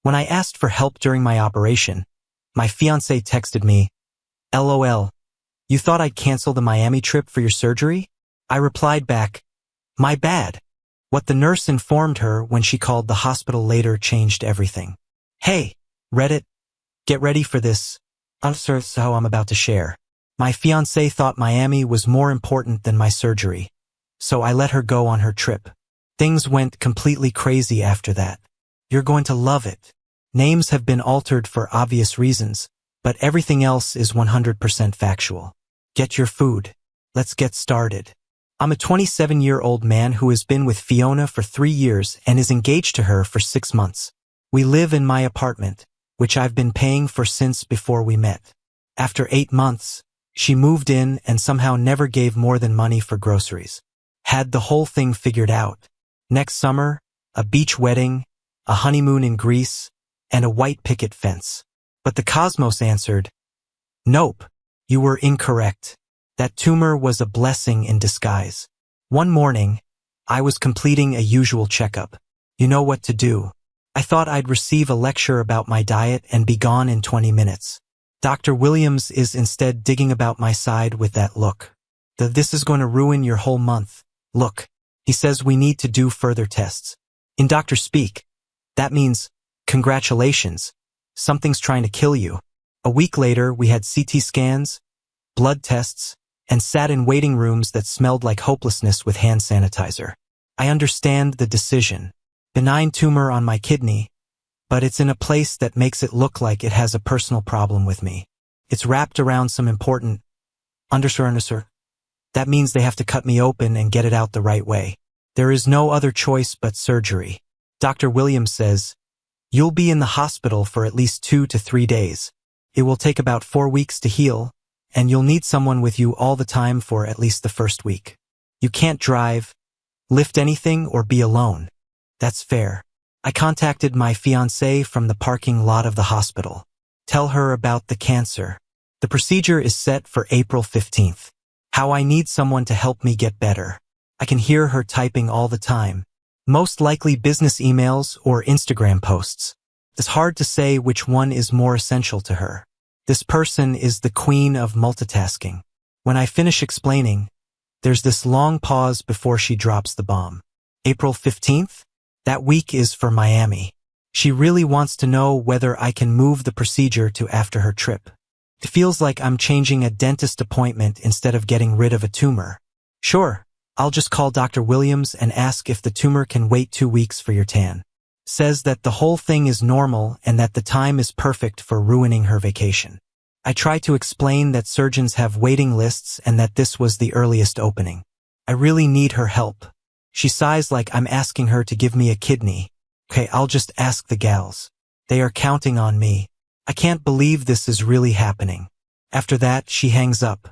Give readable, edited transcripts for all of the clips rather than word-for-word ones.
When I asked for help during my operation, my fiancé texted me, LOL, you thought I'd cancel the Miami trip for your surgery? I replied back, my bad. What the nurse informed her when she called the hospital later changed everything. Hey, Reddit, get ready for this. So I'm about to share. My fiancé thought Miami was more important than my surgery, so I let her go on her trip. Things went completely crazy after that. You're going to love it. Names have been altered for obvious reasons, but everything else is 100% factual. Get your food. Let's get started. I'm a 27-year-old man who has been with Fiona for 3 years and is engaged to her for 6 months. We live in my apartment, which I've been paying for since before we met. After 8 months, she moved in and somehow never gave more than money for groceries. Had the whole thing figured out. Next summer, a beach wedding, a honeymoon in Greece, and a white picket fence. But the cosmos answered, nope, you were incorrect. That tumor was a blessing in disguise. One morning, I was completing a usual checkup. You know what to do. I thought I'd receive a lecture about my diet and be gone in 20 minutes. Dr. Williams is instead digging about my side with that look. This is going to ruin your whole month. Look, he says we need to do further tests. In doctor speak, that means, congratulations, something's trying to kill you. A week later, we had CT scans, blood tests, and sat in waiting rooms that smelled like hopelessness with hand sanitizer. I understand the decision. Benign tumor on my kidney, but it's in a place that makes it look like it has a personal problem with me. It's wrapped around some important underscore. That means they have to cut me open and get it out the right way. There is no other choice but surgery. Dr. Williams says, you'll be in the hospital for at least 2 to 3 days. It will take about 4 weeks to heal, and you'll need someone with you all the time for at least the first week. You can't drive, lift anything, or be alone. That's fair. I contacted my fiancée from the parking lot of the hospital. Tell her about the cancer. The procedure is set for April 15th. How I need someone to help me get better. I can hear her typing all the time. Most likely business emails or Instagram posts. It's hard to say which one is more essential to her. This person is the queen of multitasking. When I finish explaining, there's this long pause before she drops the bomb. April 15th? That week is for Miami. She really wants to know whether I can move the procedure to after her trip. It feels like I'm changing a dentist appointment instead of getting rid of a tumor. Sure, I'll just call Dr. Williams and ask if the tumor can wait 2 weeks for your tan. Says that the whole thing is normal and that the time is perfect for ruining her vacation. I try to explain that surgeons have waiting lists and that this was the earliest opening. I really need her help. She sighs like I'm asking her to give me a kidney. Okay, I'll just ask the gals. They are counting on me. I can't believe this is really happening. After that, she hangs up.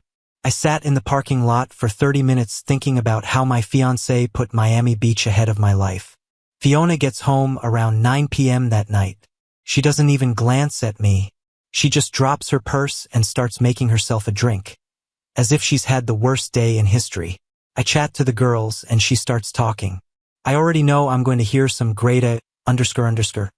I sat in the parking lot for 30 minutes thinking about how my fiancé put Miami Beach ahead of my life. Fiona gets home around 9 p.m. that night. She doesn't even glance at me. She just drops her purse and starts making herself a drink. As if she's had the worst day in history. I chat to the girls and she starts talking. I already know I'm going to hear some great underscore.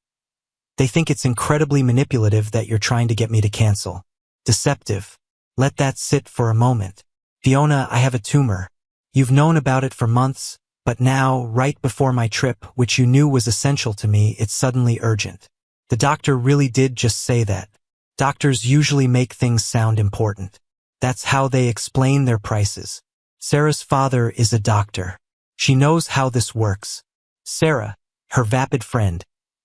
They think it's incredibly manipulative that you're trying to get me to cancel. Deceptive. Let that sit for a moment. Fiona, I have a tumor. You've known about it for months, but now, right before my trip, which you knew was essential to me, it's suddenly urgent. The doctor really did just say that. Doctors usually make things sound important. That's how they explain their prices. Sarah's father is a doctor. She knows how this works. Sarah, her vapid friend,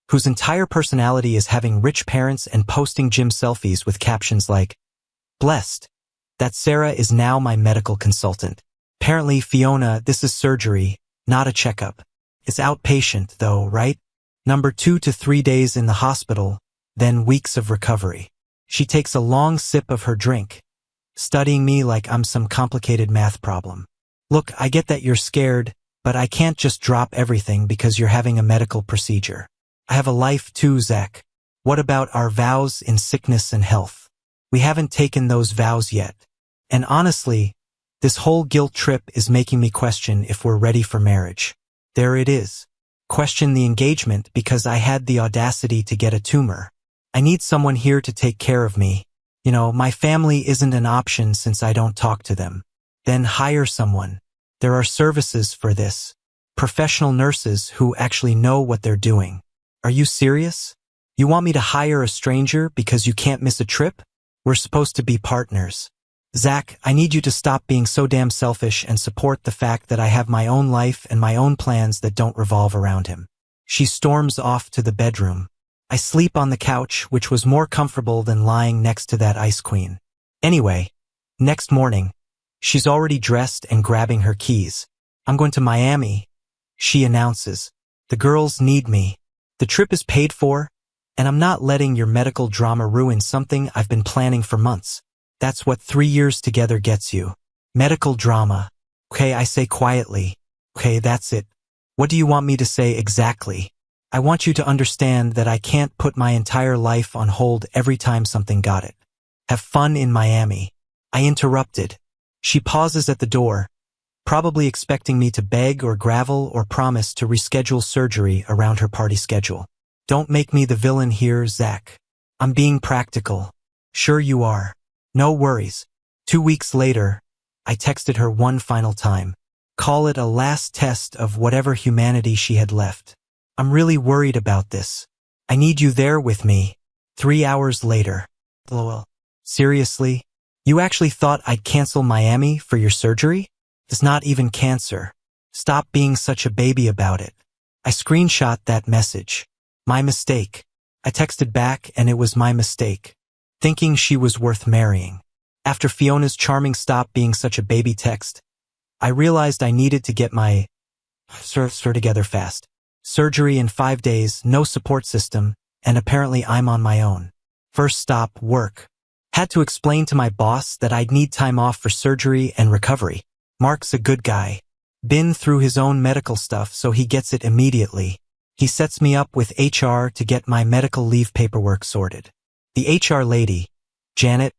whose entire personality is having rich parents and posting gym selfies with captions like, blessed. That Sarah is now my medical consultant. Apparently, Fiona, this is surgery, not a checkup. It's outpatient, though, right? Number 2 to 3 days in the hospital, then weeks of recovery. She takes a long sip of her drink, studying me like I'm some complicated math problem. Look, I get that you're scared, but I can't just drop everything because you're having a medical procedure. I have a life too, Zach. What about our vows in sickness and health? We haven't taken those vows yet. And honestly, this whole guilt trip is making me question if we're ready for marriage. There it is. question the engagement because I had the audacity to get a tumor. I need someone here to take care of me. You know, my family isn't an option since I don't talk to them. Then hire someone. There are services for this. Professional nurses who actually know what they're doing. Are you serious? You want me to hire a stranger because you can't miss a trip? We're supposed to be partners. Zach, I need you to stop being so damn selfish and support the fact that I have my own life and my own plans that don't revolve around him. She storms off to the bedroom. I sleep on the couch, which was more comfortable than lying next to that ice queen. Anyway, next morning, she's already dressed and grabbing her keys. I'm going to Miami, she announces. The girls need me. The trip is paid for, and I'm not letting your medical drama ruin something I've been planning for months. That's what 3 years together gets you. Medical drama. Okay, I say quietly. Okay, that's it. What do you want me to say exactly? I want you to understand that I can't put my entire life on hold every time something got it. Have fun in Miami. I interrupted. She pauses at the door, probably expecting me to beg or gravel or promise to reschedule surgery around her party schedule. Don't make me the villain here, Zach. I'm being practical. Sure you are. No worries. 2 weeks later, I texted her one final time. Call it a last test of whatever humanity she had left. I'm really worried about this. I need you there with me. 3 hours later. LOL. Seriously? You actually thought I'd cancel Miami for your surgery? It's not even cancer. Stop being such a baby about it. I screenshot that message. My mistake. I texted back and it was my mistake. Thinking she was worth marrying. After Fiona's charming stop being such a baby text, I realized I needed to get my together fast. Surgery in 5 days, no support system, and apparently I'm on my own. First stop, work. Had to explain to my boss that I'd need time off for surgery and recovery. Mark's a good guy. Been through his own medical stuff, so he gets it immediately. He sets me up with HR to get my medical leave paperwork sorted. The HR lady, Janet,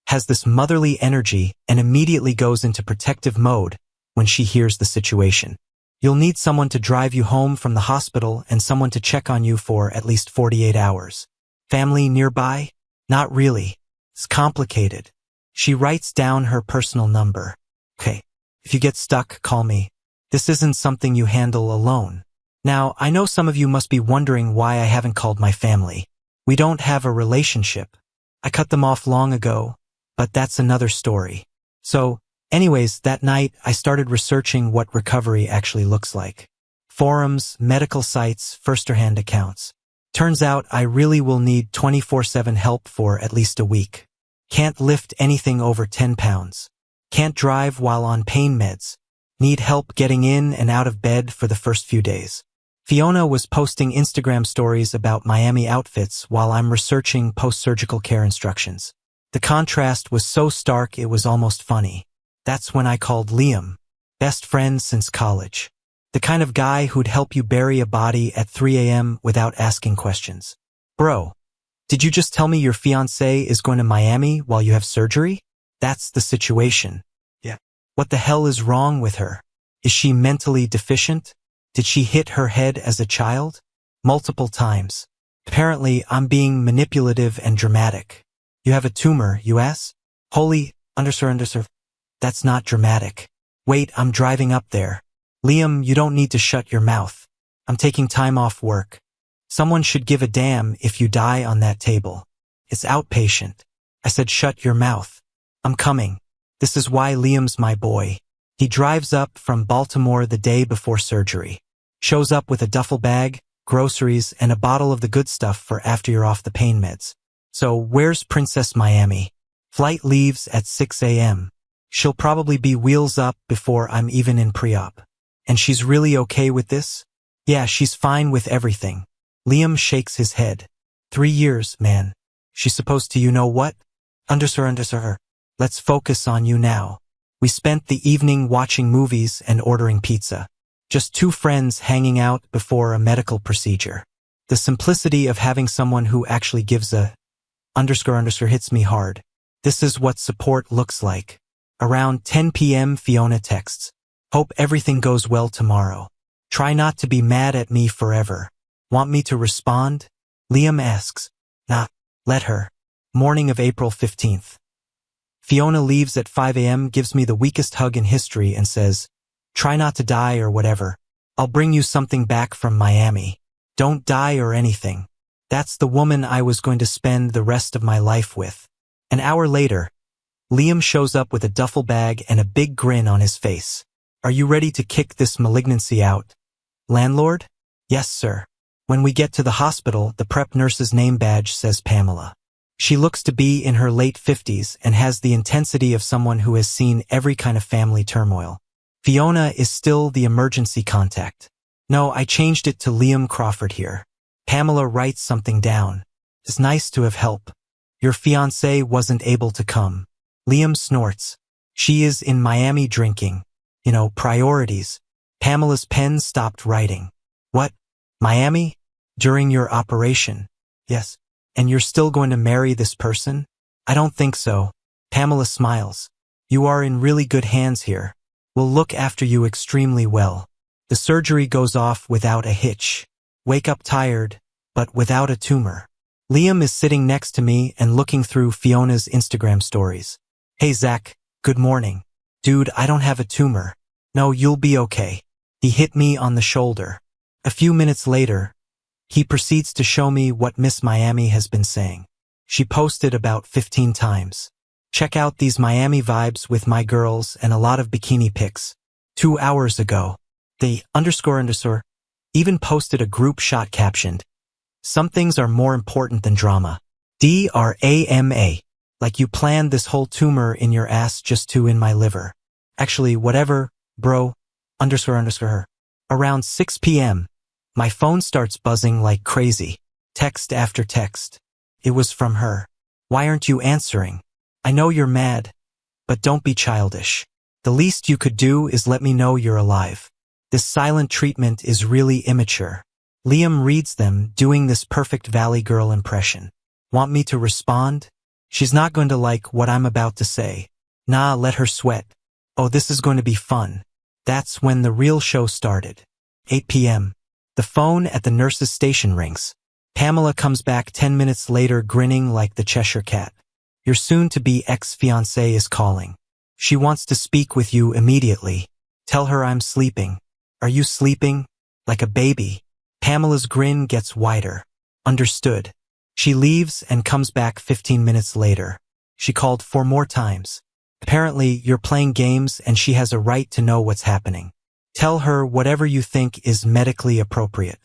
has this motherly energy and immediately goes into protective mode when she hears the situation. You'll need someone to drive you home from the hospital and someone to check on you for at least 48 hours. Family nearby? Not really. It's complicated. She writes down her personal number. Okay, if you get stuck, call me. This isn't something you handle alone. Now, I know some of you must be wondering why I haven't called my family. We don't have a relationship. I cut them off long ago, but that's another story. So, anyways, that night I started researching what recovery actually looks like. Forums, medical sites, first-hand accounts. Turns out I really will need 24/7 help for at least a week. Can't lift anything over 10 pounds. Can't drive while on pain meds. Need help getting in and out of bed for the first few days. Fiona was posting Instagram stories about Miami outfits while I'm researching post-surgical care instructions. The contrast was so stark it was almost funny. That's when I called Liam, best friend since college. The kind of guy who'd help you bury a body at 3 a.m. without asking questions. Bro, did you just tell me your fiancée is going to Miami while you have surgery? That's the situation. Yeah. What the hell is wrong with her? Is she mentally deficient? Did she hit her head as a child? Multiple times. Apparently, I'm being manipulative and dramatic. You have a tumor, US? Holy, undersir. That's not dramatic. Wait, I'm driving up there. Liam, you don't need to shut your mouth. I'm taking time off work. Someone should give a damn if you die on that table. It's outpatient. I said shut your mouth. I'm coming. This is why Liam's my boy. He drives up from Baltimore the day before surgery. Shows up with a duffel bag, groceries, and a bottle of the good stuff for after you're off the pain meds. So where's Princess Miami? Flight leaves at 6 a.m. She'll probably be wheels up before I'm even in pre-op. And she's really okay with this? Yeah, she's fine with everything. Liam shakes his head. 3 years, man. She's supposed to you know what? Undersir. Let's focus on you now. We spent the evening watching movies and ordering pizza. Just 2 friends hanging out before a medical procedure. The simplicity of having someone who actually gives a underscore hits me hard. This is what support looks like. Around 10 p.m. Fiona texts. Hope everything goes well tomorrow. Try not to be mad at me forever. Want me to respond? Liam asks. Nah, let her. Morning of April 15th. Fiona leaves at 5 a.m., gives me the weakest hug in history and says, try not to die or whatever. I'll bring you something back from Miami. Don't die or anything. That's the woman I was going to spend the rest of my life with. An hour later, Liam shows up with a duffel bag and a big grin on his face. Are you ready to kick this malignancy out? Landlord? Yes, sir. When we get to the hospital, the prep nurse's name badge says Pamela. She looks to be in her late 50s and has the intensity of someone who has seen every kind of family turmoil. Fiona is still the emergency contact. No, I changed it to Liam Crawford here. Pamela writes something down. It's nice to have help. Your fiancé wasn't able to come. Liam snorts. She is in Miami drinking. Priorities. Pamela's pen stopped writing. What? Miami? During your operation? Yes. And you're still going to marry this person? I don't think so. Pamela smiles. You are in really good hands here. We'll look after you extremely well. The surgery goes off without a hitch. Wake up tired, but without a tumor. Liam is sitting next to me and looking through Fiona's Instagram stories. Hey Zach, good morning. Dude, I don't have a tumor. No, you'll be okay. He hit me on the shoulder. A few minutes later, he proceeds to show me what Miss Miami has been saying. She posted about 15 times. Check out these Miami vibes with my girls and a lot of bikini pics. 2 hours ago, they __ even posted a group shot captioned, some things are more important than drama. DRAMA. Like you planned this whole tumor in your ass just to in my liver. Actually, whatever, bro, __ her. Around 6 p.m., my phone starts buzzing like crazy. Text after text. It was from her. Why aren't you answering? I know you're mad, but don't be childish. The least you could do is let me know you're alive. This silent treatment is really immature. Liam reads them, doing this perfect Valley Girl impression. Want me to respond? She's not going to like what I'm about to say. Nah, let her sweat. Oh, this is going to be fun. That's when the real show started. 8 p.m. The phone at the nurse's station rings. Pamela comes back 10 minutes later grinning like the Cheshire Cat. Your soon-to-be ex-fiancé is calling. She wants to speak with you immediately. Tell her I'm sleeping. Are you sleeping? Like a baby. Pamela's grin gets wider. Understood. She leaves and comes back 15 minutes later. She called 4 more times. Apparently, you're playing games and she has a right to know what's happening. Tell her whatever you think is medically appropriate.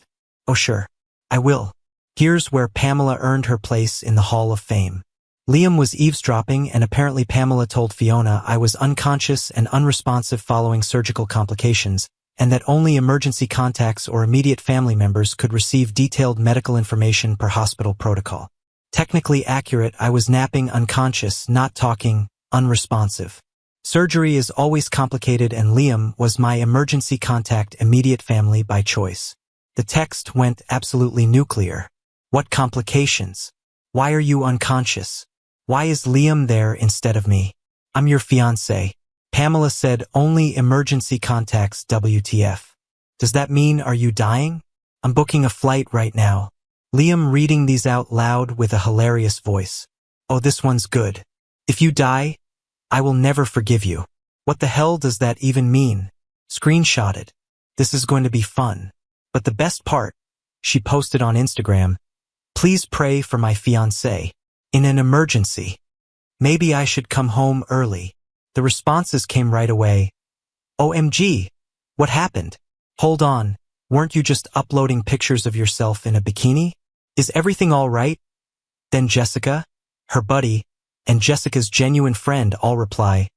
Oh sure, I will. Here's where Pamela earned her place in the Hall of Fame. Liam was eavesdropping and apparently Pamela told Fiona I was unconscious and unresponsive following surgical complications, and that only emergency contacts or immediate family members could receive detailed medical information per hospital protocol. Technically accurate, I was napping unconscious, not talking, unresponsive. Surgery is always complicated and Liam was my emergency contact immediate family by choice. The text went absolutely nuclear. What complications? Why are you unconscious? Why is Liam there instead of me? I'm your fiancé. Pamela said only emergency contacts WTF. Does that mean are you dying? I'm booking a flight right now. Liam reading these out loud with a hilarious voice. Oh, this one's good. If you die, I will never forgive you. What the hell does that even mean? Screenshotted. This is going to be fun. But the best part, she posted on Instagram, please pray for my fiancé. In an emergency. Maybe I should come home early. The responses came right away. OMG, what happened? Hold on, weren't you just uploading pictures of yourself in a bikini? Is everything all right? Then Jessica, her buddy, and Jessica's genuine friend all reply,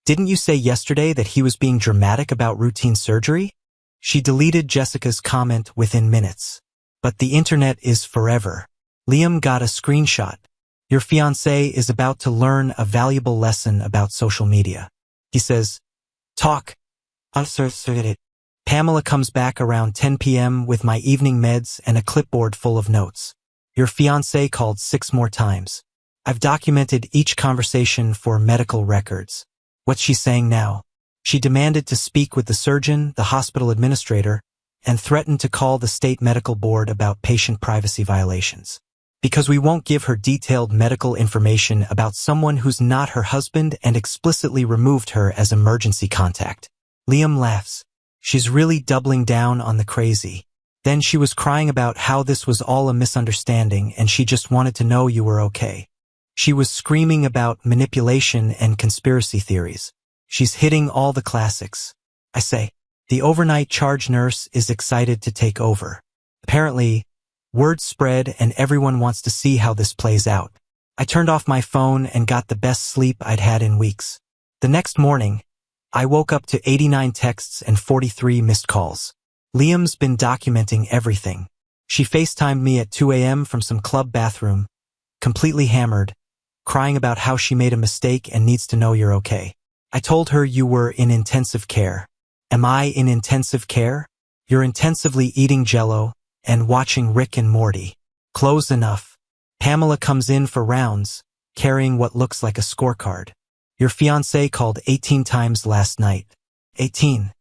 didn't you say yesterday that he was being dramatic about routine surgery? She deleted Jessica's comment within minutes. But the internet is forever. Liam got a screenshot. Your fiancé is about to learn a valuable lesson about social media. He says, talk. Pamela comes back around 10 p.m. with my evening meds and a clipboard full of notes. Your fiancé called 6 more times. I've documented each conversation for medical records. What's she saying now? She demanded to speak with the surgeon, the hospital administrator, and threatened to call the state medical board about patient privacy violations. Because we won't give her detailed medical information about someone who's not her husband and explicitly removed her as emergency contact. Liam laughs. She's really doubling down on the crazy. Then she was crying about how this was all a misunderstanding and she just wanted to know you were okay. She was screaming about manipulation and conspiracy theories. She's hitting all the classics. I say, the overnight charge nurse is excited to take over. Apparently, word spread and everyone wants to see how this plays out. I turned off my phone and got the best sleep I'd had in weeks. The next morning, I woke up to 89 texts and 43 missed calls. Liam's been documenting everything. She FaceTimed me at 2 a.m. from some club bathroom, completely hammered, crying about how she made a mistake and needs to know you're okay. I told her you were in intensive care. Am I in intensive care? You're intensively eating Jell-O and watching Rick and Morty. Close enough. Pamela comes in for rounds, carrying what looks like a scorecard. Your fiancé called 18 times last night. 18.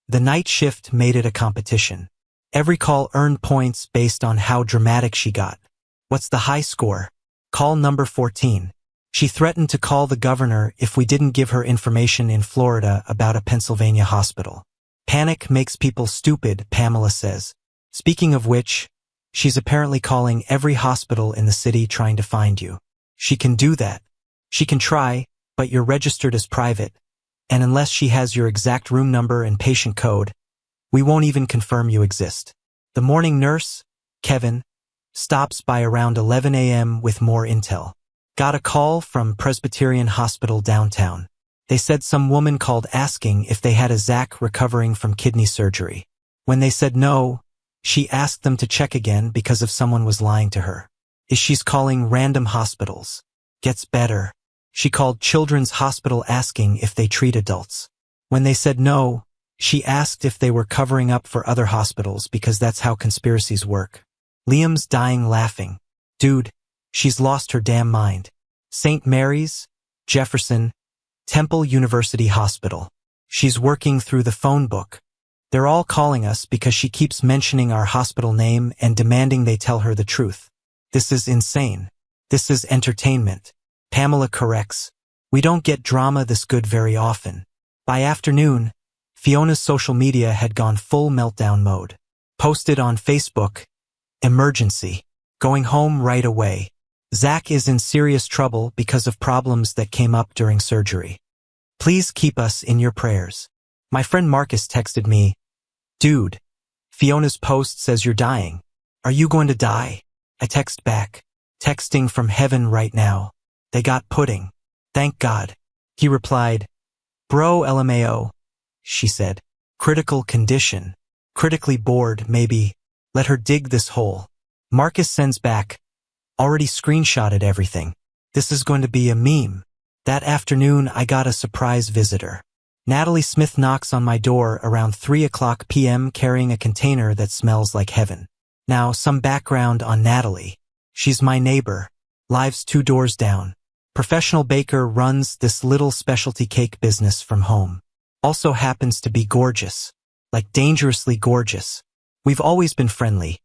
The night shift made it a competition. Every call earned points based on how dramatic she got. What's the high score? Call number 14. She threatened to call the governor if we didn't give her information in Florida about a Pennsylvania hospital. Panic makes people stupid, Pamela says. Speaking of which, she's apparently calling every hospital in the city trying to find you. She can do that. She can try, but you're registered as private, and unless she has your exact room number and patient code, we won't even confirm you exist. The morning nurse, Kevin, stops by around 11 a.m. with more intel. Got a call from Presbyterian Hospital downtown. They said some woman called asking if they had a Zach recovering from kidney surgery. When they said no, she asked them to check again because if someone was lying to her. She's calling random hospitals. Gets better. She called Children's Hospital asking if they treat adults. When they said no, she asked if they were covering up for other hospitals because that's how conspiracies work. Liam's dying laughing. Dude, she's lost her damn mind. St. Mary's, Jefferson, Temple University Hospital. She's working through the phone book. They're all calling us because she keeps mentioning our hospital name and demanding they tell her the truth. This is insane. This is entertainment. Pamela corrects. We don't get drama this good very often. By afternoon, Fiona's social media had gone full meltdown mode. Posted on Facebook, emergency. Going home right away. Zach is in serious trouble because of problems that came up during surgery. Please keep us in your prayers. My friend Marcus texted me, dude, Fiona's post says you're dying. Are you going to die? I text back, texting from heaven right now. They got pudding. Thank God. He replied, bro LMAO. She said, critical condition. Critically bored, maybe. Let her dig this hole. Marcus sends back, already screenshotted everything. This is going to be a meme. That afternoon, I got a surprise visitor. Natalie Smith knocks on my door around 3:00 p.m. carrying a container that smells like heaven. Now, some background on Natalie. She's my neighbor. Lives 2 doors down. Professional baker, runs this little specialty cake business from home. Also happens to be gorgeous. Like dangerously gorgeous. We've always been friendly.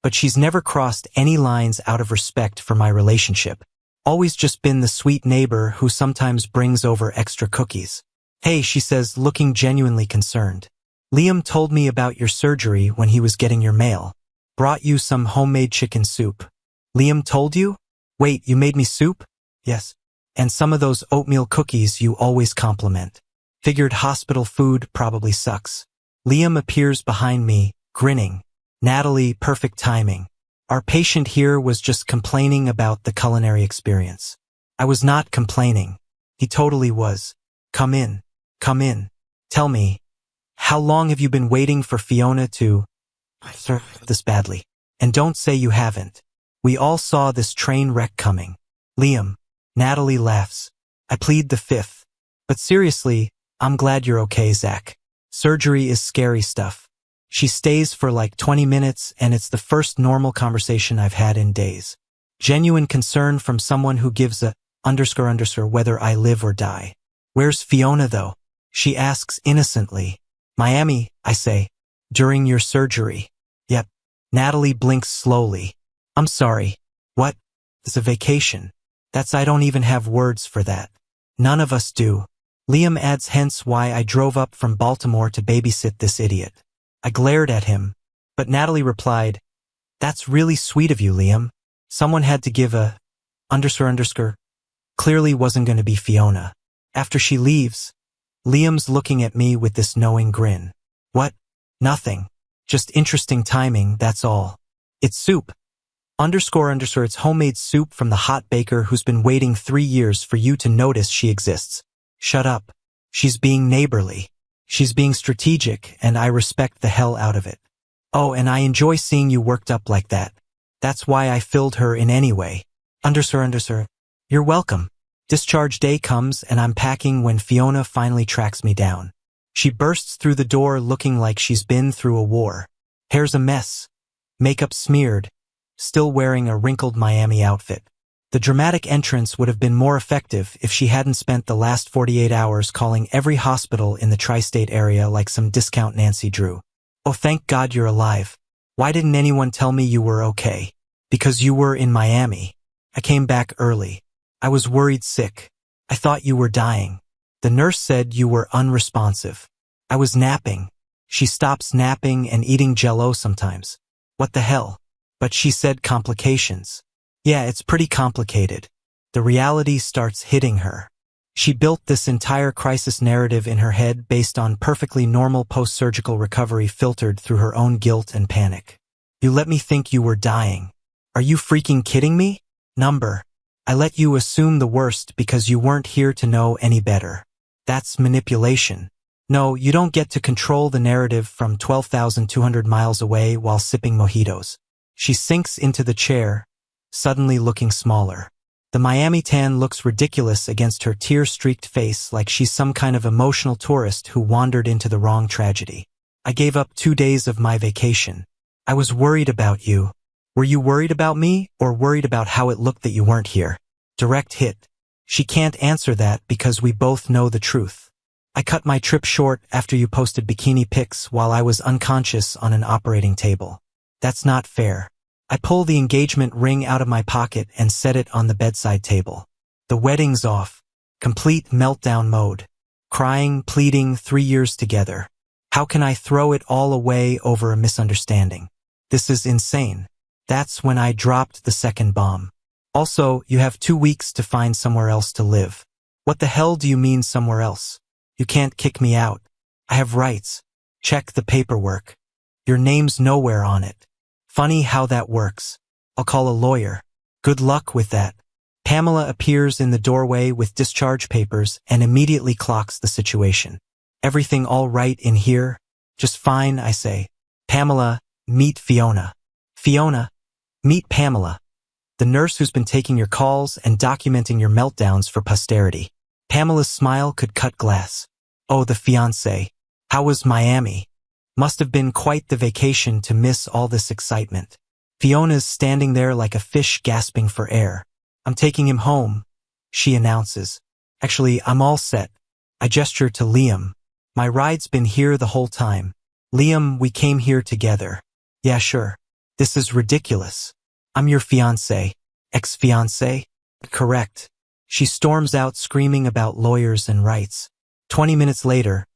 But she's never crossed any lines out of respect for my relationship. Always just been the sweet neighbor who sometimes brings over extra cookies. Hey, she says, looking genuinely concerned. Liam told me about your surgery when he was getting your mail. Brought you some homemade chicken soup. Liam told you? Wait, you made me soup? Yes. And some of those oatmeal cookies you always compliment. Figured hospital food probably sucks. Liam appears behind me, grinning. Natalie, perfect timing. Our patient here was just complaining about the culinary experience. I was not complaining. He totally was. Come in. Come in. Tell me, how long have you been waiting for Fiona to serve this badly? And don't say you haven't. We all saw this train wreck coming. Liam. Natalie laughs. I plead the fifth. But seriously, I'm glad you're okay, Zach. Surgery is scary stuff. She stays for like 20 minutes and it's the first normal conversation I've had in days. Genuine concern from someone who gives a _ whether I live or die. Where's Fiona though? She asks innocently. Miami, I say. During your surgery. Yep. Natalie blinks slowly. I'm sorry. What? It's a vacation. I don't even have words for that. None of us do. Liam adds, hence why I drove up from Baltimore to babysit this idiot. I glared at him, but Natalie replied, that's really sweet of you, Liam. Someone had to give a underscore. Clearly wasn't going to be Fiona. After she leaves, Liam's looking at me with this knowing grin. What? Nothing. Just interesting timing, that's all. It's soup. Underscore. It's homemade soup from the hot baker who's been waiting 3 years for you to notice she exists. Shut up. She's being neighborly. She's being strategic, and I respect the hell out of it. Oh, and I enjoy seeing you worked up like that. That's why I filled her in anyway. Underscore. You're welcome. Discharge day comes and I'm packing when Fiona finally tracks me down. She bursts through the door looking like she's been through a war. Hair's a mess. Makeup smeared. Still wearing a wrinkled Miami outfit. The dramatic entrance would have been more effective if she hadn't spent the last 48 hours calling every hospital in the tri-state area like some discount Nancy Drew. Oh, thank God you're alive. Why didn't anyone tell me you were okay? Because you were in Miami. I came back early. I was worried sick. I thought you were dying. The nurse said you were unresponsive. I was napping. She stops napping and eating Jell-O sometimes. What the hell? But she said complications. Yeah, it's pretty complicated. The reality starts hitting her. She built this entire crisis narrative in her head based on perfectly normal post-surgical recovery filtered through her own guilt and panic. You let me think you were dying. Are you freaking kidding me? I let you assume the worst because you weren't here to know any better. That's manipulation. No, you don't get to control the narrative from 12,200 miles away while sipping mojitos. She sinks into the chair, suddenly looking smaller. The Miami tan looks ridiculous against her tear-streaked face like she's some kind of emotional tourist who wandered into the wrong tragedy. I gave up 2 days of my vacation. I was worried about you. Were you worried about me or worried about how it looked that you weren't here? Direct hit. She can't answer that because we both know the truth. I cut my trip short after you posted bikini pics while I was unconscious on an operating table. That's not fair. I pull the engagement ring out of my pocket and set it on the bedside table. The wedding's off. Complete meltdown mode. Crying, pleading, 3 years together. How can I throw it all away over a misunderstanding? This is insane. That's when I dropped the second bomb. Also, you have 2 weeks to find somewhere else to live. What the hell do you mean somewhere else? You can't kick me out. I have rights. Check the paperwork. Your name's nowhere on it. Funny how that works. I'll call a lawyer. Good luck with that. Pamela appears in the doorway with discharge papers and immediately clocks the situation. Everything all right in here? Just fine, I say. Pamela, meet Fiona. Fiona, meet Pamela. The nurse who's been taking your calls and documenting your meltdowns for posterity. Pamela's smile could cut glass. Oh, the fiancé. How was Miami? Must have been quite the vacation to miss all this excitement. Fiona's standing there like a fish gasping for air. I'm taking him home, she announces. Actually, I'm all set. I gesture to Liam. My ride's been here the whole time. Liam, we came here together. Yeah, sure. This is ridiculous. I'm your fiancé. Ex-fiancé? Correct. She storms out screaming about lawyers and rights. 20 minutes later,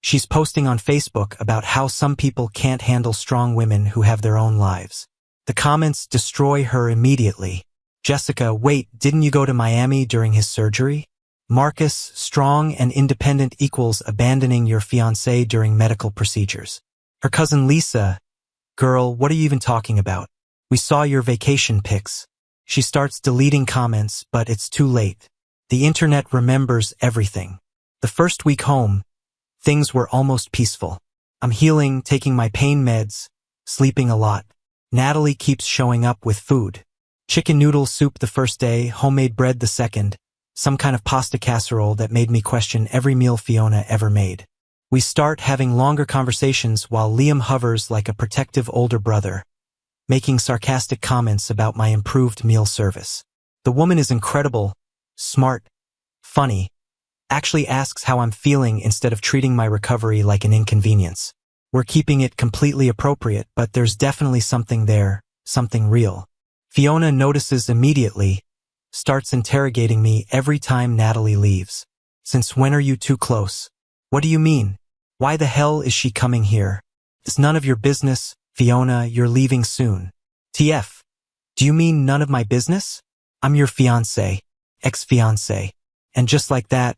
she's posting on Facebook about how some people can't handle strong women who have their own lives. The comments destroy her immediately. Jessica, wait, didn't you go to Miami during his surgery? Marcus, strong and independent equals abandoning your fiancé during medical procedures. Her cousin Lisa, girl, what are you even talking about? We saw your vacation pics. She starts deleting comments, but it's too late. The internet remembers everything. The first week home, things were almost peaceful. I'm healing, taking my pain meds, sleeping a lot. Natalie keeps showing up with food. Chicken noodle soup the first day, homemade bread the second, some kind of pasta casserole that made me question every meal Fiona ever made. We start having longer conversations while Liam hovers like a protective older brother, making sarcastic comments about my improved meal service. The woman is incredible, smart, funny, actually asks how I'm feeling instead of treating my recovery like an inconvenience. We're keeping it completely appropriate, but there's definitely something there, something real. Fiona notices immediately, starts interrogating me every time Natalie leaves. Since when are you too close? What do you mean? Why the hell is she coming here? It's none of your business, Fiona, you're leaving soon. TF. Do you mean none of my business? I'm your fiancé, ex-fiancé. And just like that,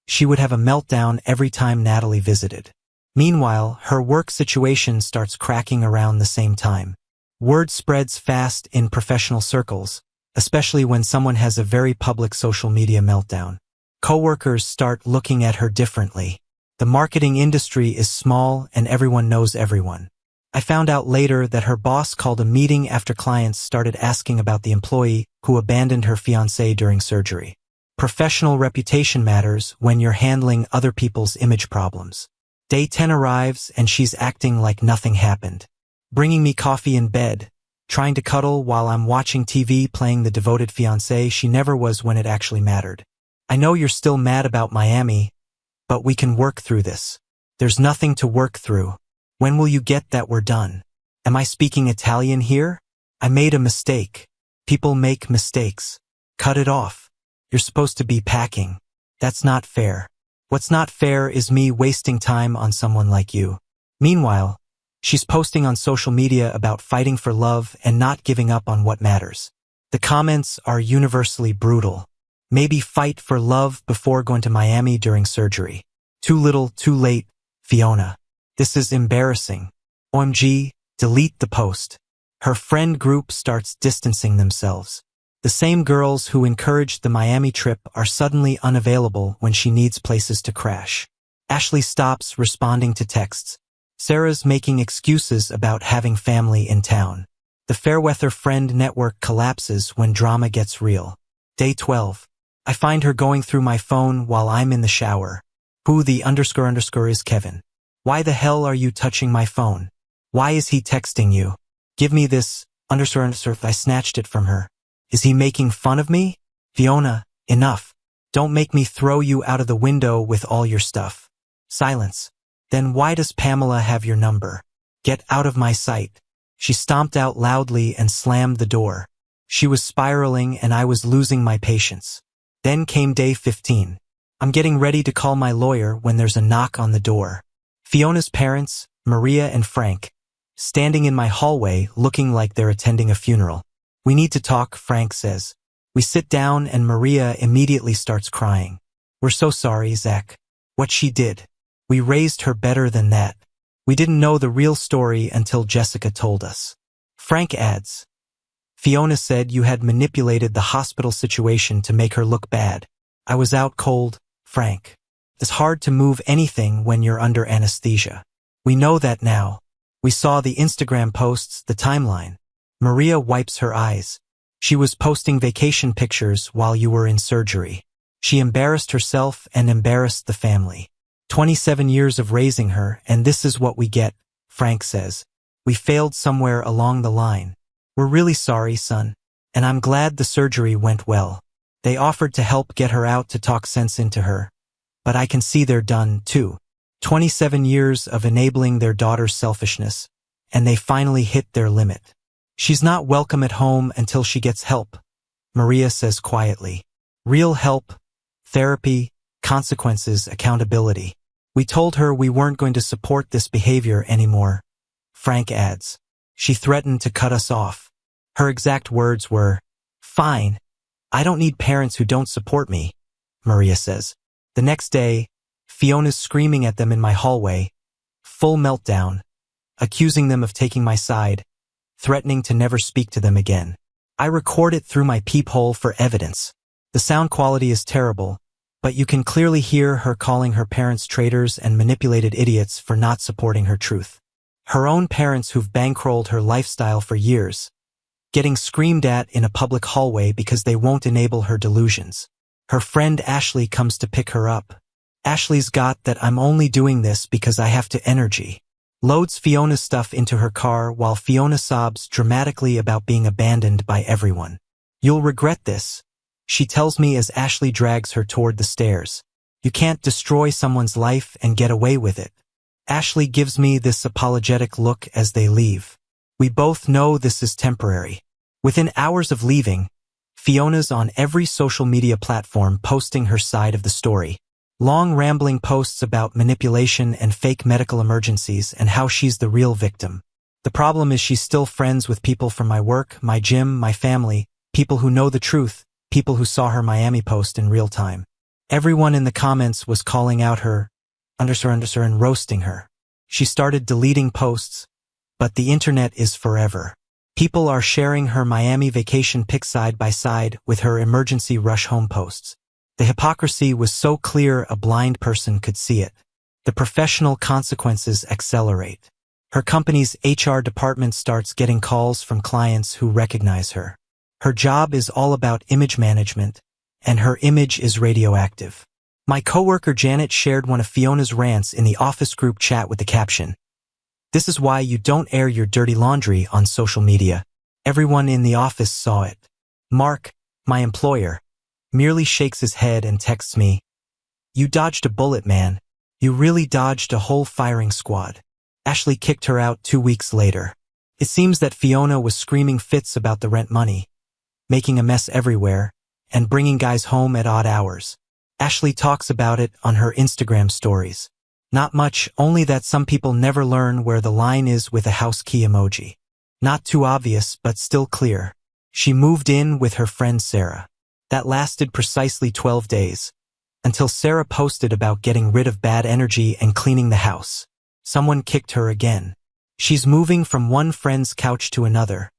she would have a meltdown every time Natalie visited. Meanwhile, her work situation starts cracking around the same time. Word spreads fast in professional circles, especially when someone has a very public social media meltdown. Coworkers start looking at her differently. The marketing industry is small and everyone knows everyone. I found out later that her boss called a meeting after clients started asking about the employee who abandoned her fiancé during surgery. Professional reputation matters when you're handling other people's image problems. Day 10 arrives and she's acting like nothing happened. Bringing me coffee in bed, trying to cuddle while I'm watching TV playing the devoted fiancé she never was when it actually mattered. I know you're still mad about Miami, but we can work through this. There's nothing to work through. When will you get that we're done? Am I speaking Italian here? I made a mistake. People make mistakes. Cut it off. You're supposed to be packing. That's not fair. What's not fair is me wasting time on someone like you. Meanwhile, she's posting on social media about fighting for love and not giving up on what matters. The comments are universally brutal. Maybe fight for love before going to Miami during surgery. Too little, too late, Fiona. This is embarrassing. OMG, delete the post. Her friend group starts distancing themselves. The same girls who encouraged the Miami trip are suddenly unavailable when she needs places to crash. Ashley stops responding to texts. Sarah's making excuses about having family in town. The Fairweather friend network collapses when drama gets real. Day 12. I find her going through my phone while I'm in the shower. Who the __ is Kevin? Why the hell are you touching my phone? Why is he texting you? Give me this __ I snatched it from her. Is he making fun of me? Fiona, enough. Don't make me throw you out of the window with all your stuff. Silence. Then why does Pamela have your number? Get out of my sight. She stomped out loudly and slammed the door. She was spiraling and I was losing my patience. Then came day 15. I'm getting ready to call my lawyer when there's a knock on the door. Fiona's parents, Maria and Frank, standing in my hallway looking like they're attending a funeral. We need to talk, Frank says. We sit down and Maria immediately starts crying. We're so sorry, Zach. What she did. We raised her better than that. We didn't know the real story until Jessica told us. Frank adds, Fiona said you had manipulated the hospital situation to make her look bad. I was out cold, Frank. It's hard to move anything when you're under anesthesia. We know that now. We saw the Instagram posts, the timeline. Maria wipes her eyes. She was posting vacation pictures while you were in surgery. She embarrassed herself and embarrassed the family. 27 years of raising her, and this is what we get, Frank says. We failed somewhere along the line. We're really sorry, son. And I'm glad the surgery went well. They offered to help get her out to talk sense into her. But I can see they're done, too. 27 years of enabling their daughter's selfishness, and they finally hit their limit. She's not welcome at home until she gets help, Maria says quietly. Real help, therapy, consequences, accountability. We told her we weren't going to support this behavior anymore, Frank adds. She threatened to cut us off. Her exact words were, Fine. I don't need parents who don't support me, Maria says. The next day, Fiona's screaming at them in my hallway, full meltdown, accusing them of taking my side, threatening to never speak to them again. I record it through my peephole for evidence. The sound quality is terrible, but you can clearly hear her calling her parents traitors and manipulated idiots for not supporting her truth. Her own parents who've bankrolled her lifestyle for years, getting screamed at in a public hallway because they won't enable her delusions. Her friend Ashley comes to pick her up. Ashley's got that I'm only doing this because I have to energy. Loads Fiona's stuff into her car while Fiona sobs dramatically about being abandoned by everyone. You'll regret this, she tells me as Ashley drags her toward the stairs. You can't destroy someone's life and get away with it. Ashley gives me this apologetic look as they leave. We both know this is temporary. Within hours of leaving, Fiona's on every social media platform posting her side of the story. Long rambling posts about manipulation and fake medical emergencies and how she's the real victim. The problem is she's still friends with people from my work, my gym, my family, people who know the truth, people who saw her Miami post in real time. Everyone in the comments was calling out her, and roasting her. She started deleting posts, but the internet is forever. People are sharing her Miami vacation pics side by side with her emergency rush home posts. The hypocrisy was so clear a blind person could see it. The professional consequences accelerate. Her company's HR department starts getting calls from clients who recognize her. Her job is all about image management, and her image is radioactive. My coworker Janet shared one of Fiona's rants in the office group chat with the caption, "This is why you don't air your dirty laundry on social media." Everyone in the office saw it. Mark, my employer, merely shakes his head and texts me, "You dodged a bullet, man. You really dodged a whole firing squad." Ashley kicked her out 2 weeks later. It seems that Fiona was screaming fits about the rent money, making a mess everywhere, and bringing guys home at odd hours. Ashley talks about it on her Instagram stories. Not much, only that some people never learn where the line is with a house key emoji. Not too obvious, but still clear. She moved in with her friend Sarah. That lasted precisely 12 days, until Sarah posted about getting rid of bad energy and cleaning the house. Someone kicked her again. She's moving from one friend's couch to another,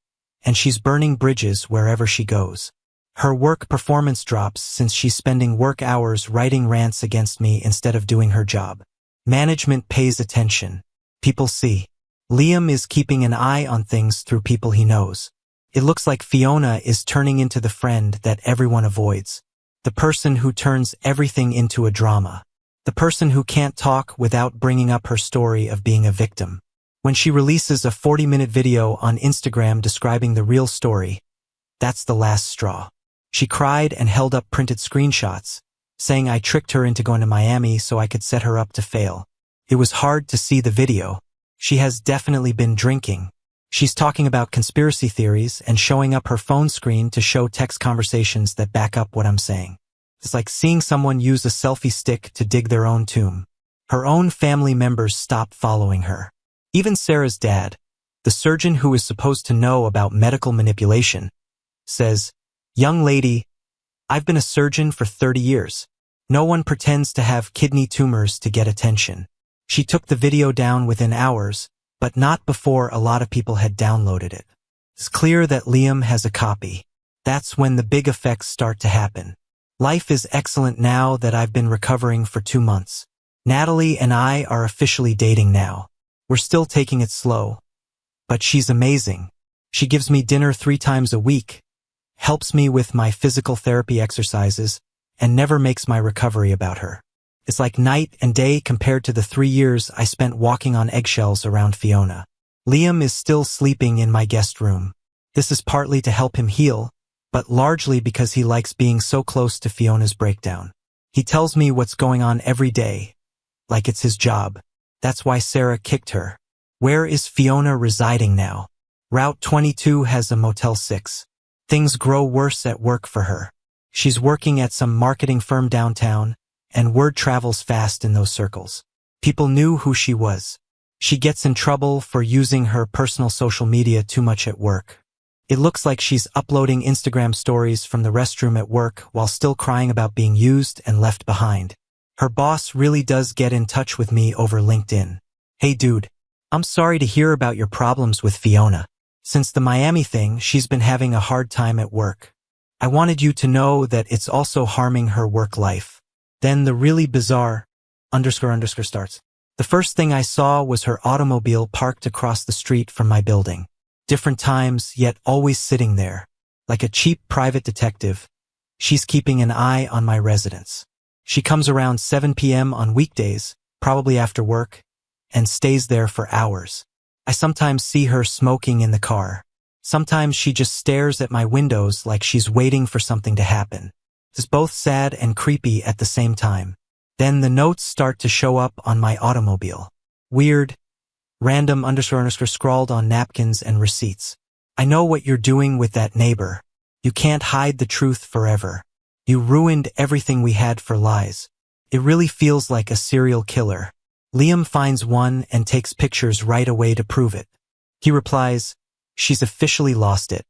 and she's burning bridges wherever she goes. Her work performance drops since she's spending work hours writing rants against me instead of doing her job. Management pays attention. People see. Liam is keeping an eye on things through people he knows. It looks like Fiona is turning into the friend that everyone avoids. The person who turns everything into a drama. The person who can't talk without bringing up her story of being a victim. When she releases a 40-minute video on Instagram describing the real story, that's the last straw. She cried and held up printed screenshots, saying I tricked her into going to Miami so I could set her up to fail. It was hard to see the video. She has definitely been drinking. She's talking about conspiracy theories and showing up her phone screen to show text conversations that back up what I'm saying. It's like seeing someone use a selfie stick to dig their own tomb. Her own family members stop following her. Even Sarah's dad, the surgeon who is supposed to know about medical manipulation, says, "Young lady, I've been a surgeon for 30 years. No one pretends to have kidney tumors to get attention." She took the video down within hours, but not before a lot of people had downloaded it. It's clear that Liam has a copy. That's when the big effects start to happen. Life is excellent now that I've been recovering for 2 months. Natalie and I are officially dating now. We're still taking it slow, but she's amazing. She gives me dinner 3 times a week, helps me with my physical therapy exercises, and never makes my recovery about her. It's like night and day compared to the 3 years I spent walking on eggshells around Fiona. Liam is still sleeping in my guest room. This is partly to help him heal, but largely because he likes being so close to Fiona's breakdown. He tells me what's going on every day, like it's his job. That's why Sarah kicked her. Where is Fiona residing now? Route 22 has a Motel 6. Things grow worse at work for her. She's working at some marketing firm downtown, and word travels fast in those circles. People knew who she was. She gets in trouble for using her personal social media too much at work. It looks like she's uploading Instagram stories from the restroom at work while still crying about being used and left behind. Her boss really does get in touch with me over LinkedIn. "Hey dude, I'm sorry to hear about your problems with Fiona. Since the Miami thing, she's been having a hard time at work. I wanted you to know that it's also harming her work life." Then the really bizarre __ starts. The first thing I saw was her automobile parked across the street from my building. Different times, yet always sitting there. Like a cheap private detective, she's keeping an eye on my residence. She comes around 7 p.m. on weekdays, probably after work, and stays there for hours. I sometimes see her smoking in the car. Sometimes she just stares at my windows like she's waiting for something to happen. It's both sad and creepy at the same time. Then the notes start to show up on my automobile. Weird, random __ scrawled on napkins and receipts. I know what you're doing with that neighbor. You can't hide the truth forever. You ruined everything we had for lies. It really feels like a serial killer. Liam finds one and takes pictures right away to prove it. He replies, she's officially lost it.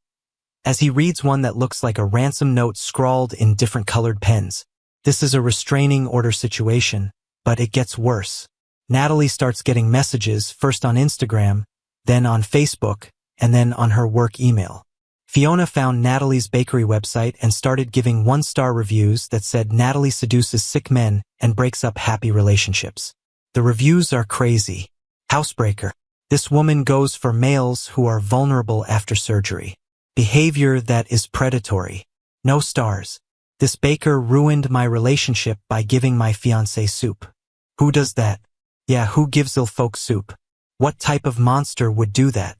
As he reads one that looks like a ransom note scrawled in different colored pens. This is a restraining order situation, but it gets worse. Natalie starts getting messages first on Instagram, then on Facebook, and then on her work email. Fiona found Natalie's bakery website and started giving 1-star reviews that said Natalie seduces sick men and breaks up happy relationships. The reviews are crazy. Housebreaker. This woman goes for males who are vulnerable after surgery. Behavior that is predatory. No stars. This baker ruined my relationship by giving my fiancé soup. Who does that? Yeah, who gives ill folk soup? What type of monster would do that?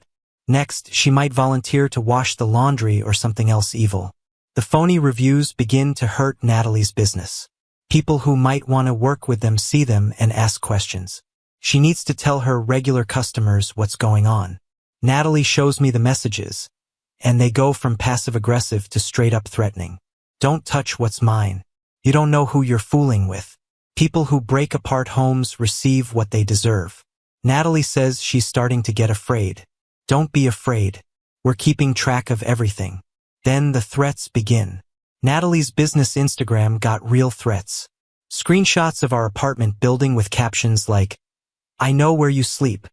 Next, she might volunteer to wash the laundry or something else evil. The phony reviews begin to hurt Natalie's business. People who might want to work with them see them and ask questions. She needs to tell her regular customers what's going on. Natalie shows me the messages, and they go from passive-aggressive to straight-up threatening. Don't touch what's mine. You don't know who you're fooling with. People who break apart homes receive what they deserve. Natalie says she's starting to get afraid. Don't be afraid. We're keeping track of everything. Then the threats begin. Natalie's business Instagram got real threats. Screenshots of our apartment building with captions like, I know where you sleep.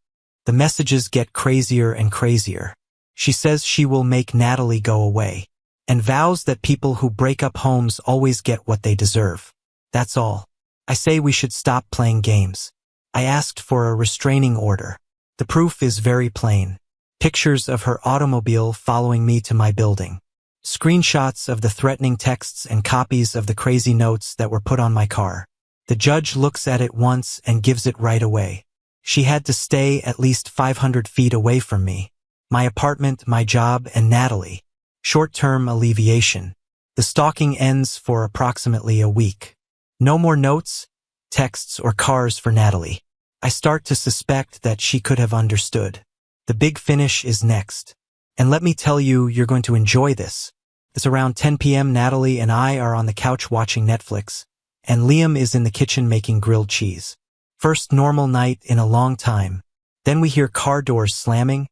The messages get crazier and crazier. She says she will make Natalie go away, and vows that people who break up homes always get what they deserve. That's all. I say we should stop playing games. I asked for a restraining order. The proof is very plain. Pictures of her automobile following me to my building. Screenshots of the threatening texts and copies of the crazy notes that were put on my car. The judge looks at it once and gives it right away. She had to stay at least 500 feet away from me. My apartment, my job, and Natalie. Short-term alleviation. The stalking ends for approximately a week. No more notes, texts, or cars for Natalie. I start to suspect that she could have understood. The big finish is next. And let me tell you, you're going to enjoy this. It's around 10 p.m. Natalie and I are on the couch watching Netflix, and Liam is in the kitchen making grilled cheese. First normal night in a long time. Then we hear car doors slamming,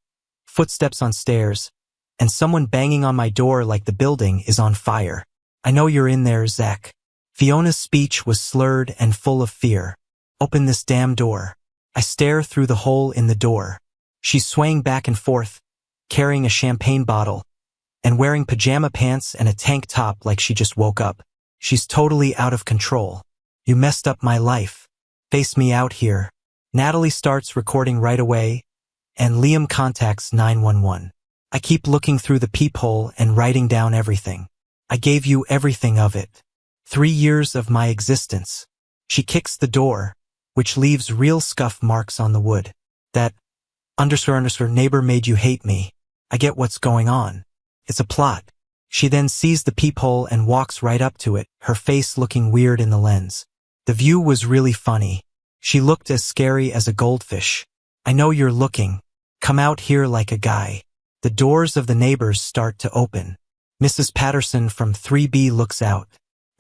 footsteps on stairs, and someone banging on my door like the building is on fire. I know you're in there, Zach. Fiona's speech was slurred and full of fear. Open this damn door. I stare through the hole in the door. She's swaying back and forth, carrying a champagne bottle, and wearing pajama pants and a tank top like she just woke up. She's totally out of control. You messed up my life. Face me out here. Natalie starts recording right away, and Liam contacts 911. I keep looking through the peephole and writing down everything. I gave you everything of it. 3 years of my existence. She kicks the door, which leaves real scuff marks on the wood. That __ neighbor made you hate me. I get what's going on. It's a plot. She then sees the peephole and walks right up to it, her face looking weird in the lens. The view was really funny. She looked as scary as a goldfish. I know you're looking. Come out here like a guy. The doors of the neighbors start to open. Mrs. Patterson from 3B looks out.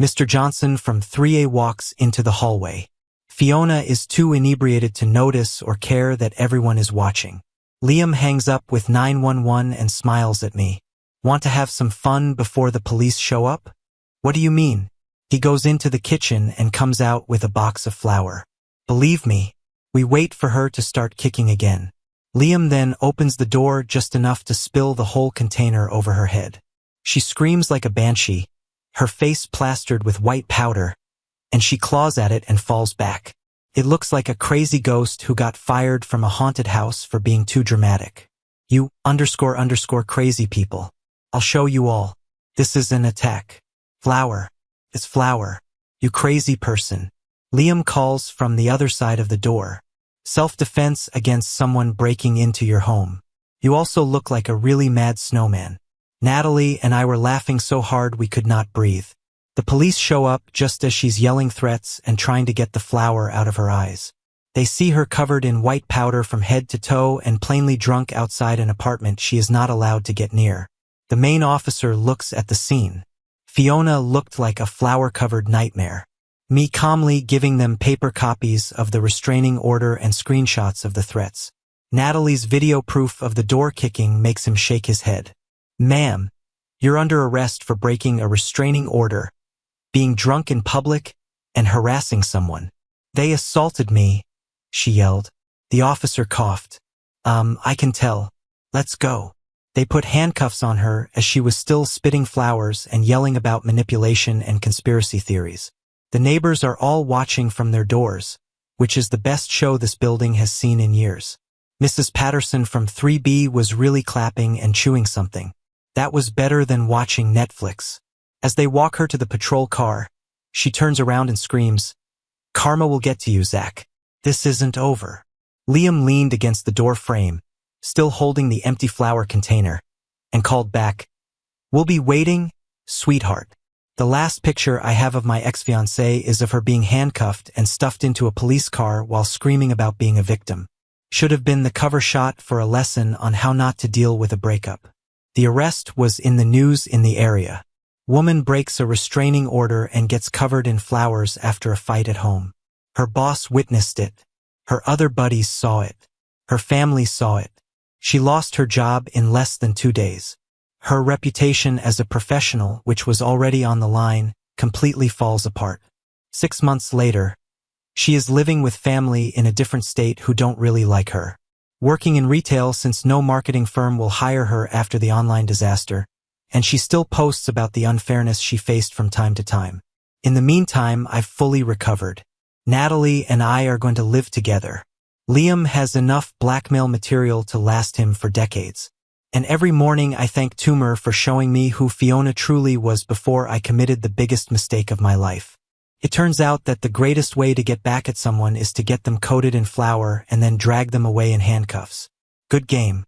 Mr. Johnson from 3A walks into the hallway. Fiona is too inebriated to notice or care that everyone is watching. Liam hangs up with 911 and smiles at me. Want to have some fun before the police show up? What do you mean? He goes into the kitchen and comes out with a box of flour. Believe me, we wait for her to start kicking again. Liam then opens the door just enough to spill the whole container over her head. She screams like a banshee, her face plastered with white powder, and she claws at it and falls back. It looks like a crazy ghost who got fired from a haunted house for being too dramatic. You __ crazy people. I'll show you all. This is an attack. Flour. It's flour. You crazy person. Liam calls from the other side of the door. Self-defense against someone breaking into your home. You also look like a really mad snowman. Natalie and I were laughing so hard we could not breathe. The police show up just as she's yelling threats and trying to get the flour out of her eyes. They see her covered in white powder from head to toe and plainly drunk outside an apartment she is not allowed to get near. The main officer looks at the scene. Fiona looked like a flower-covered nightmare. Me calmly giving them paper copies of the restraining order and screenshots of the threats. Natalie's video proof of the door kicking makes him shake his head. "Ma'am, you're under arrest for breaking a restraining order, being drunk in public, and harassing someone." "They assaulted me," she yelled. The officer coughed. I can tell. Let's go." They put handcuffs on her as she was still spitting flowers and yelling about manipulation and conspiracy theories. The neighbors are all watching from their doors, which is the best show this building has seen in years. Mrs. Patterson from 3B was really clapping and chewing something. That was better than watching Netflix. As they walk her to the patrol car, she turns around and screams, "Karma will get to you, Zach. This isn't over." Liam leaned against the door frame, still holding the empty flower container, and called back, "We'll be waiting, sweetheart." The last picture I have of my ex-fiancée is of her being handcuffed and stuffed into a police car while screaming about being a victim. Should have been the cover shot for a lesson on how not to deal with a breakup. The arrest was in the news in the area. Woman breaks a restraining order and gets covered in flowers after a fight at home. Her boss witnessed it. Her other buddies saw it. Her family saw it. She lost her job in less than 2 days. Her reputation as a professional, which was already on the line, completely falls apart. 6 months later, she is living with family in a different state who don't really like her. Working in retail since no marketing firm will hire her after the online disaster, and she still posts about the unfairness she faced from time to time. In the meantime, I've fully recovered. Natalie and I are going to live together. Liam has enough blackmail material to last him for decades. And every morning I thank Toomer for showing me who Fiona truly was before I committed the biggest mistake of my life. It turns out that the greatest way to get back at someone is to get them coated in flour and then drag them away in handcuffs. Good game.